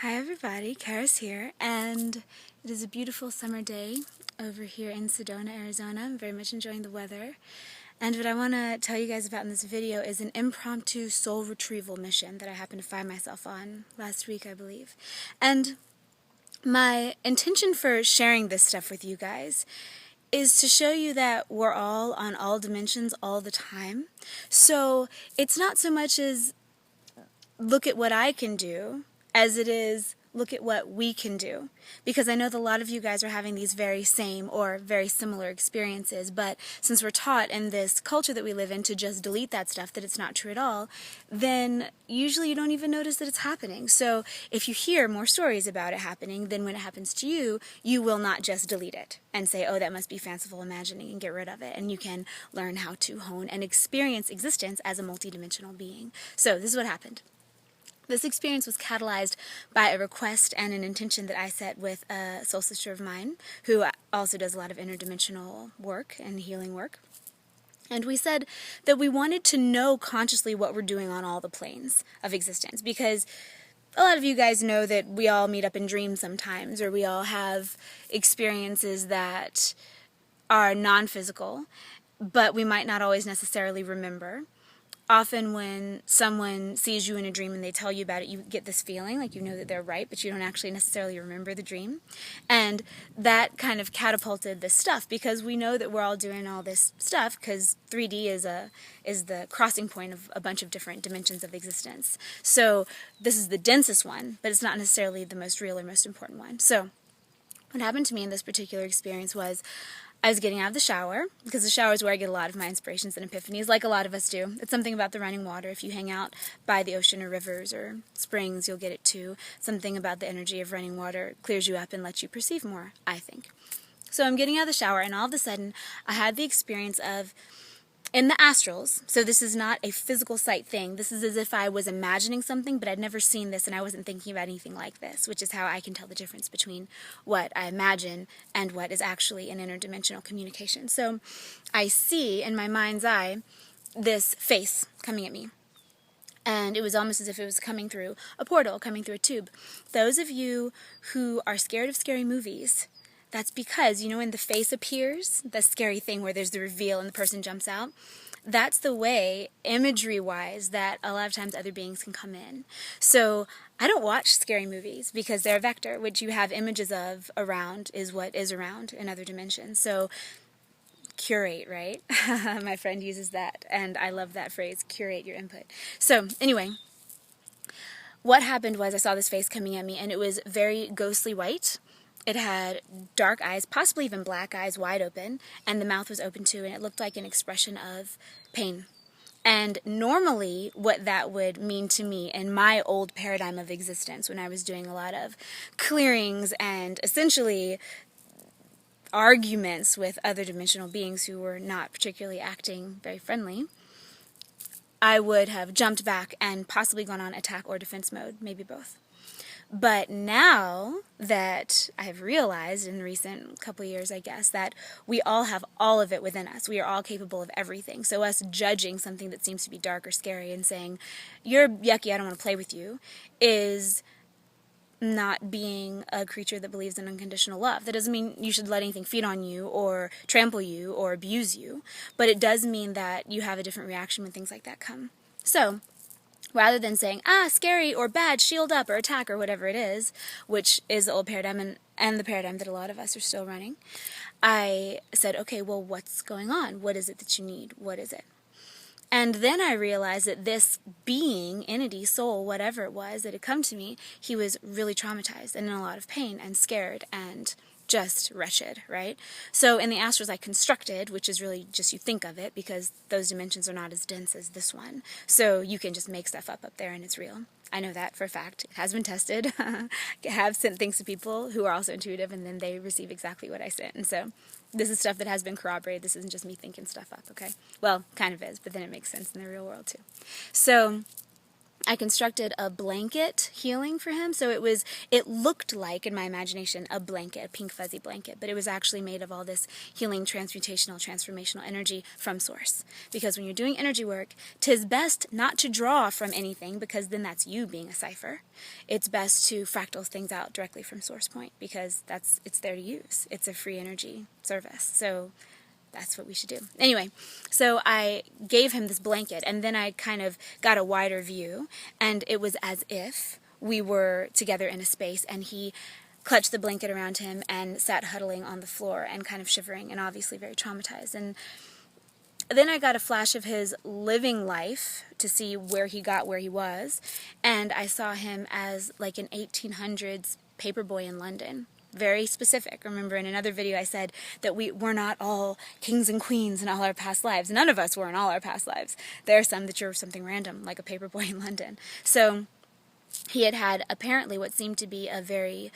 Hi everybody, Karis here, and it is a beautiful summer day over here in Sedona, Arizona. I'm very much enjoying the weather. And what I want to tell you guys about in this video is an impromptu soul retrieval mission that I happened to find myself on last week, I believe. And my intention for sharing this stuff with you guys is to show you that we're all on all dimensions all the time. So it's not so much as look at what I can do as it is look at what we can do. Because I know that a lot of you guys are having these very same or very similar experiences, but since we're taught in this culture that we live in to just delete that stuff, that it's not true at all, then usually you don't even notice that it's happening. So if you hear more stories about it happening, then when it happens to you, you will not just delete it and say, oh, that must be fanciful imagining, and get rid of it. And you can learn how to hone and experience existence as a multidimensional being. So this is what happened. This experience was catalyzed by a request and an intention that I set with a soul sister of mine, who also does a lot of interdimensional work and healing work. And we said that we wanted to know consciously what we're doing on all the planes of existence, because a lot of you guys know that we all meet up in dreams sometimes, or we all have experiences that are non-physical, but we might not always necessarily remember. Often when someone sees you in a dream and they tell you about it, you get this feeling like you know that they're right, but you don't actually necessarily remember the dream. And that kind of catapulted this stuff, because we know that we're all doing all this stuff because 3D is the crossing point of a bunch of different dimensions of existence. So this is the densest one, but it's not necessarily the most real or most important one. So what happened to me in this particular experience was I was getting out of the shower, because the shower is where I get a lot of my inspirations and epiphanies, like a lot of us do. It's something about the running water. If you hang out by the ocean or rivers or springs, you'll get it too. Something about the energy of running water clears you up and lets you perceive more, I think. So I'm getting out of the shower, and all of a sudden, I had the experience of, in the astrals, so this is not a physical sight thing. This is as if I was imagining something, but I'd never seen this, and I wasn't thinking about anything like this, which is how I can tell the difference between what I imagine and what is actually an interdimensional communication. So I see, in my mind's eye, this face coming at me. And it was almost as if it was coming through a portal, coming through a tube. Those of you who are scared of scary movies, that's because, you know, when the face appears, the scary thing where there's the reveal and the person jumps out, that's the way, imagery-wise, that a lot of times other beings can come in. So I don't watch scary movies because they're a vector, which you have images of around is what is around in other dimensions. So curate, right? My friend uses that, and I love that phrase, curate your input. So anyway, what happened was I saw this face coming at me, and it was very ghostly white. It had dark eyes, possibly even black eyes, wide open, and the mouth was open too, and it looked like an expression of pain. And normally what that would mean to me in my old paradigm of existence, when I was doing a lot of clearings and essentially arguments with other dimensional beings who were not particularly acting very friendly, I would have jumped back and possibly gone on attack or defense mode, maybe both. But now that I have realized in the recent couple of years, I guess, that we all have all of it within us. We are all capable of everything. So us judging something that seems to be dark or scary and saying, you're yucky, I don't want to play with you, is not being a creature that believes in unconditional love. That doesn't mean you should let anything feed on you or trample you or abuse you, but it does mean that you have a different reaction when things like that come. So rather than saying, scary or bad, shield up or attack or whatever it is, which is the old paradigm and the paradigm that a lot of us are still running, I said, okay, well, what's going on? What is it that you need? What is it? And then I realized that this being, entity, soul, whatever it was that had come to me, he was really traumatized and in a lot of pain and scared and just wretched, right? So in the astrals I constructed, which is really just you think of it, because those dimensions are not as dense as this one. So you can just make stuff up there and it's real. I know that for a fact. It has been tested. I have sent things to people who are also intuitive, and then they receive exactly what I sent. And so this is stuff that has been corroborated. This isn't just me thinking stuff up, okay? Well, kind of is, but then it makes sense in the real world too. So I constructed a blanket healing for him. So it looked like, in my imagination, a blanket, a pink fuzzy blanket, but it was actually made of all this healing, transformational energy from source. Because when you're doing energy work, 'tis best not to draw from anything, because then that's you being a cipher. It's best to fractal things out directly from source point, because it's there to use. It's a free energy service. So that's what we should do. Anyway, so I gave him this blanket, and then I kind of got a wider view, and it was as if we were together in a space, and he clutched the blanket around him and sat huddling on the floor and kind of shivering and obviously very traumatized. And then I got a flash of his living life to see where he got where he was, and I saw him as like an 1800s paperboy in London. Very specific. Remember, in another video I said that we're not all kings and queens in all our past lives. None of us were in all our past lives. There are some that you're something random, like a paperboy in London. So he had apparently what seemed to be a very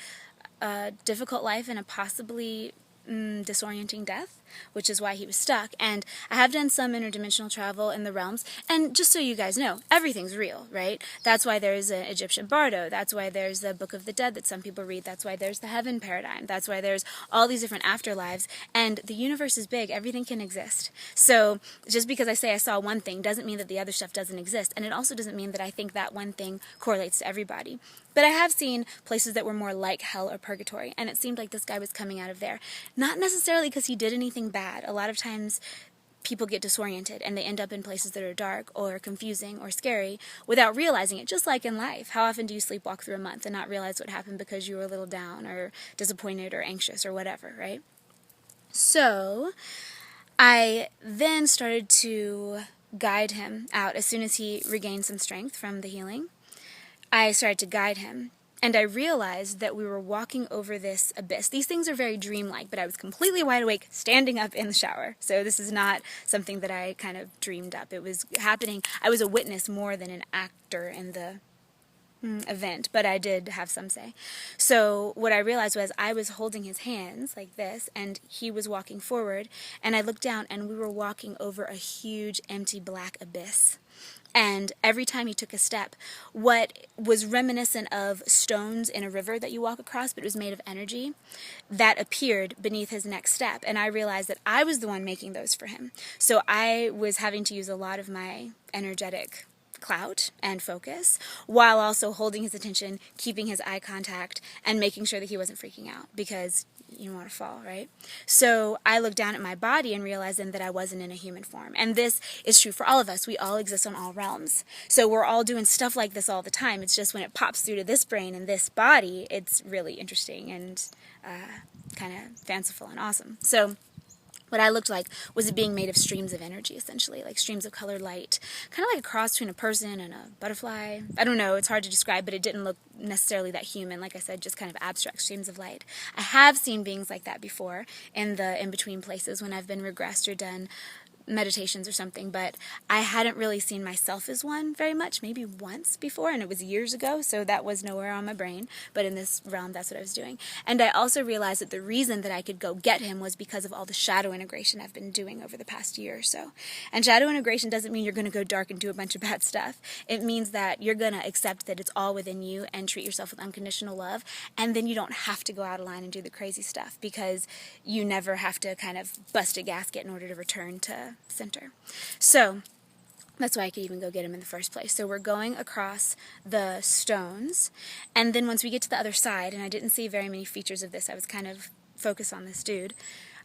difficult life and a possibly disorienting death, which is why he was stuck. And I have done some interdimensional travel in the realms, and just so you guys know, everything's real, right? That's why there's an Egyptian bardo, that's why there's the Book of the Dead that some people read, that's why there's the heaven paradigm, that's why there's all these different afterlives, and the universe is big, everything can exist. So just because I say I saw one thing doesn't mean that the other stuff doesn't exist, and it also doesn't mean that I think that one thing correlates to everybody. But I have seen places that were more like hell or purgatory, and it seemed like this guy was coming out of there. Not necessarily because he did anything bad. A lot of times people get disoriented and they end up in places that are dark or confusing or scary without realizing it, just like in life. How often do you sleepwalk through a month and not realize what happened because you were a little down or disappointed or anxious or whatever, right? So I then started to guide him out as soon as he regained some strength from the healing. I started to guide him, and I realized that we were walking over this abyss. These things are very dreamlike, but I was completely wide awake, standing up in the shower. So this is not something that I kind of dreamed up. It was happening. I was a witness more than an actor in the event, but I did have some say. So what I realized was I was holding his hands like this, and he was walking forward, and I looked down, and we were walking over a huge, empty, black abyss. And every time he took a step, what was reminiscent of stones in a river that you walk across, but it was made of energy, that appeared beneath his next step. And I realized that I was the one making those for him. So I was having to use a lot of my energetic clout and focus, while also holding his attention, keeping his eye contact, and making sure that he wasn't freaking out, because you don't want to fall, right? So I looked down at my body and realized then that I wasn't in a human form. And this is true for all of us. We all exist on all realms. So we're all doing stuff like this all the time. It's just when it pops through to this brain and this body, it's really interesting and kind of fanciful and awesome. So what I looked like was it being made of streams of energy, essentially, like streams of colored light, kind of like a cross between a person and a butterfly. I don't know, it's hard to describe, but it didn't look necessarily that human. Like I said, just kind of abstract streams of light. I have seen beings like that before in the in-between places when I've been regressed or done meditations or something, but I hadn't really seen myself as one very much, maybe once before, and it was years ago, so that was nowhere on my brain, but in this realm, that's what I was doing. And I also realized that the reason that I could go get him was because of all the shadow integration I've been doing over the past year or so. And shadow integration doesn't mean you're going to go dark and do a bunch of bad stuff. It means that you're going to accept that it's all within you and treat yourself with unconditional love, and then you don't have to go out of line and do the crazy stuff, because you never have to kind of bust a gasket in order to return to center. So that's why I could even go get him in the first place. So we're going across the stones, and then once we get to the other side, and I didn't see very many features of this, I was kind of focused on this dude,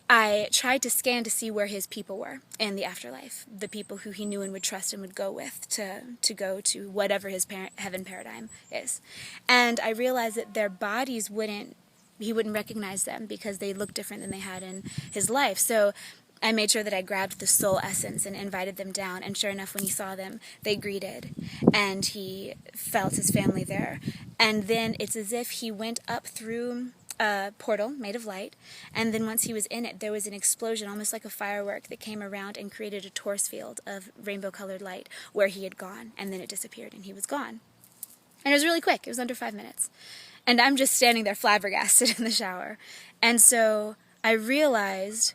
I tried to scan to see where his people were in the afterlife, the people who he knew and would trust and would go with to go to whatever his heaven paradigm is. And I realized that their bodies he wouldn't recognize them because they looked different than they had in his life. So I made sure that I grabbed the soul essence and invited them down, and sure enough, when he saw them, they greeted, and he felt his family there. And then it's as if he went up through a portal made of light, and then once he was in it, there was an explosion, almost like a firework, that came around and created a torus field of rainbow-colored light where he had gone, and then it disappeared, and he was gone. And it was really quick. It was under 5 minutes. And I'm just standing there flabbergasted in the shower. And so I realized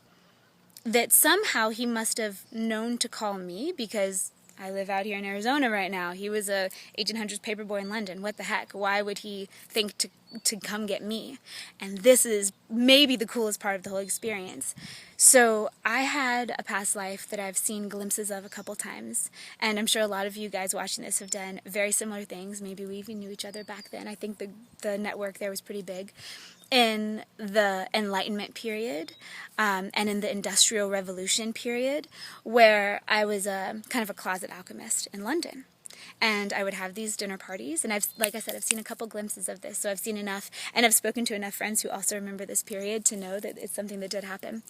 that somehow he must have known to call me, because I live out here in Arizona right now. He was a 1800s paperboy in London. What the heck? Why would he think to come get me? And this is maybe the coolest part of the whole experience. So I had a past life that I've seen glimpses of a couple times, and I'm sure a lot of you guys watching this have done very similar things. Maybe we even knew each other back then. I think the network there was pretty big. In the Enlightenment period and in the Industrial Revolution period, where I was kind of a closet alchemist in London. And I would have these dinner parties, and like I said, I've seen a couple glimpses of this, so I've seen enough, and I've spoken to enough friends who also remember this period to know that it's something that did happen.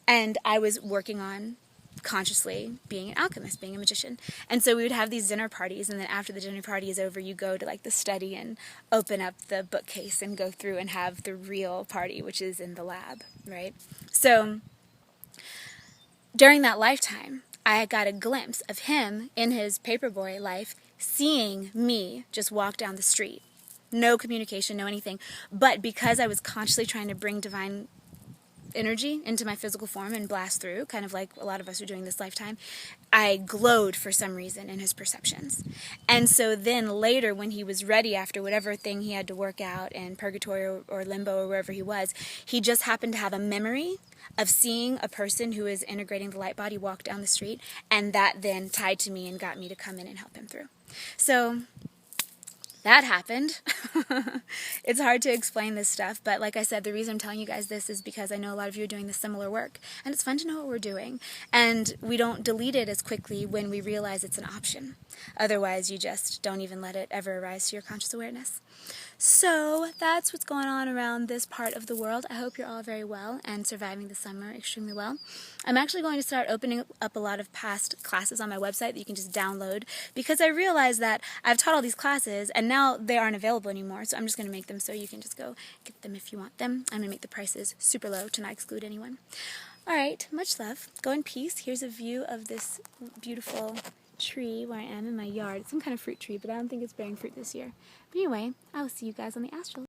And I was working on consciously being an alchemist, being a magician. And so we would have these dinner parties, and then after the dinner party is over, you go to like the study and open up the bookcase and go through and have the real party, which is in the lab, right? So during that lifetime, I got a glimpse of him in his paperboy life seeing me just walk down the street. No communication, no anything. But because I was consciously trying to bring divine energy into my physical form and blast through, kind of like a lot of us are doing this lifetime, I glowed for some reason in his perceptions. And so then later, when he was ready after whatever thing he had to work out in purgatory or limbo or wherever he was, he just happened to have a memory of seeing a person who is integrating the light body walk down the street, and that then tied to me and got me to come in and help him through. So that happened. It's hard to explain this stuff, but like I said, the reason I'm telling you guys this is because I know a lot of you are doing this similar work, and it's fun to know what we're doing, and we don't delete it as quickly when we realize it's an option. Otherwise, you just don't even let it ever arise to your conscious awareness. So that's what's going on around this part of the world. I hope you're all very well and surviving the summer extremely well. I'm actually going to start opening up a lot of past classes on my website that you can just download, because I realize that I've taught all these classes and now they aren't available anymore, so I'm just going to make them so you can just go get them if you want them. I'm going to make the prices super low to not exclude anyone. Alright, much love. Go in peace. Here's a view of this beautiful tree where I am in my yard. It's some kind of fruit tree, but I don't think it's bearing fruit this year. But anyway, I will see you guys on the astral.